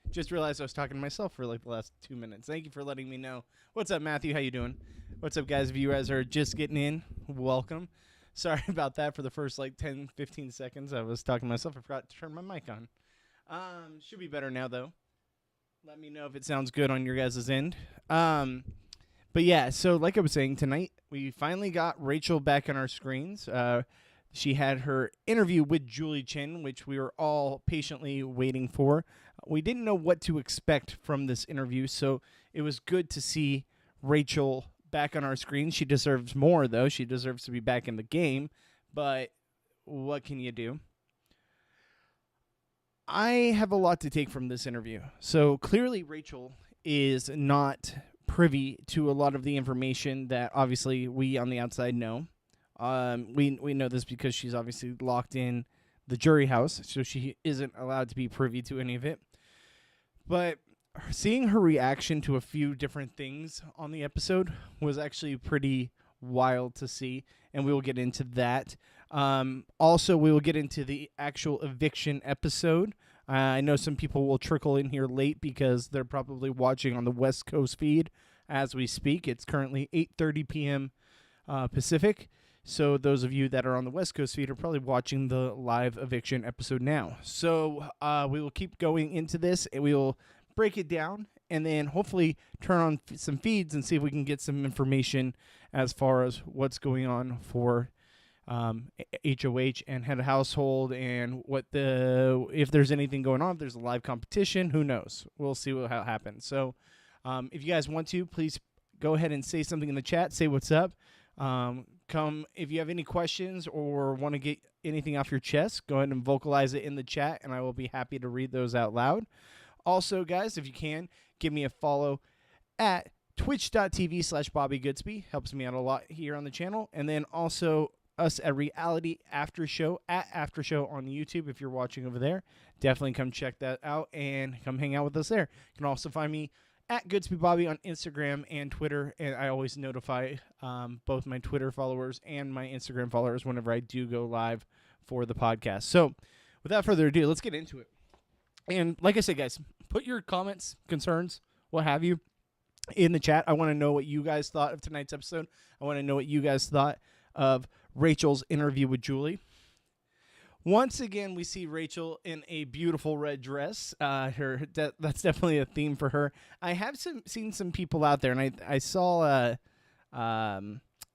Just realized I was talking to myself for like the last 2 minutes. Thank you for letting me know. What's up, Matthew? How you doing? What's up, guys? If you guys are just getting in, welcome. Sorry about that for the first like 10, 15 seconds. I was talking to myself. I forgot to turn my mic on. Should be better now, though. Let me know if it sounds good on your guys' end. But yeah, so like I was saying, tonight we finally got Rachel back on our screens. She had her interview with Julie Chen, which we were all patiently waiting for. We didn't know what to expect from this interview, so it was good to see Rachel back on our screen. She deserves more, though. She deserves to be back in the game, but what can you do? I have a lot to take from this interview. So clearly Rachel is not privy to a lot of the information that obviously we on the outside know. We know this because she's obviously locked in the jury house, so she isn't allowed to be privy to any of it. But seeing her reaction to a few different things on the episode was actually pretty wild to see, and we will get into that. Also, we will get into the actual eviction episode. I know some people will trickle in here late because they're probably watching on the West Coast feed as we speak. It's currently 8:30 p.m. Pacific. So those of you that are on the West Coast feed are probably watching the live eviction episode now. So we will keep going into this, and we will break it down, and then hopefully turn on some feeds and see if we can get some information as far as what's going on for HOH and head of household, and if there's anything going on, if there's a live competition, who knows? We'll see how it happens. So if you guys want to, please go ahead and say something in the chat. Say what's up. Come if you have any questions or want to get anything off your chest, go ahead and vocalize it in the chat, and I will be happy to read those out loud. Also, guys, if you can, give me a follow at twitch.tv/Bobby Goodsby. Helps me out a lot here on the channel. And then also us at Reality After Show on YouTube. If you're watching over there, definitely come check that out and come hang out with us there. You can also find me at Goodsby Bobby on Instagram and Twitter, and I always notify both my Twitter followers and my Instagram followers whenever I do go live for the podcast. So without further ado, let's get into it. And like I said, guys, put your comments, concerns, what have you, in the chat. I want to know what you guys thought of tonight's episode. I want to know what you guys thought of Rachel's interview with Julie. Once again, we see Rachel in a beautiful red dress. That's definitely a theme for her. I have seen some people out there, and I saw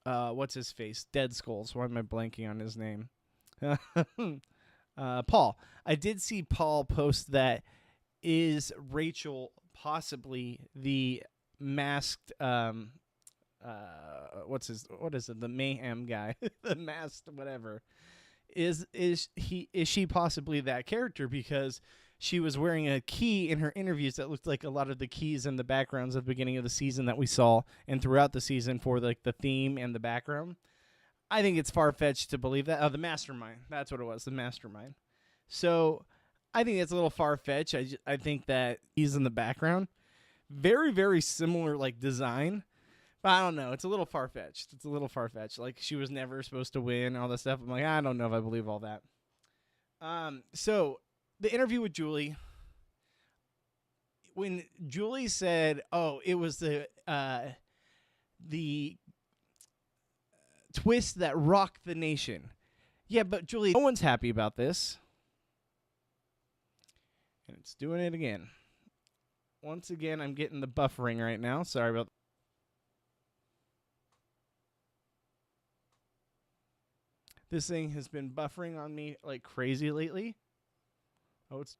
what's his face? Dead Skulls. Why am I blanking on his name? Paul. I did see Paul post that is Rachel possibly the masked what is it? The mayhem guy, the masked whatever. Is she possibly that character, because she was wearing a key in her interviews that looked like a lot of the keys in the backgrounds at the beginning of the season that we saw and throughout the season for like the theme and the background. I think it's far-fetched to believe that. Oh, the mastermind. That's what it was, the mastermind. So I think it's a little far-fetched. I think that he's in the background. Very, very similar like design. But I don't know. It's a little far-fetched. Like, she was never supposed to win, all that stuff. I'm like, I don't know if I believe all that. So, the interview with Julie. When Julie said, it was the twist that rocked the nation. Yeah, but Julie, no one's happy about this. And it's doing it again. Once again, I'm getting the buffering right now. Sorry about that. This thing has been buffering on me like crazy lately. Oh, it's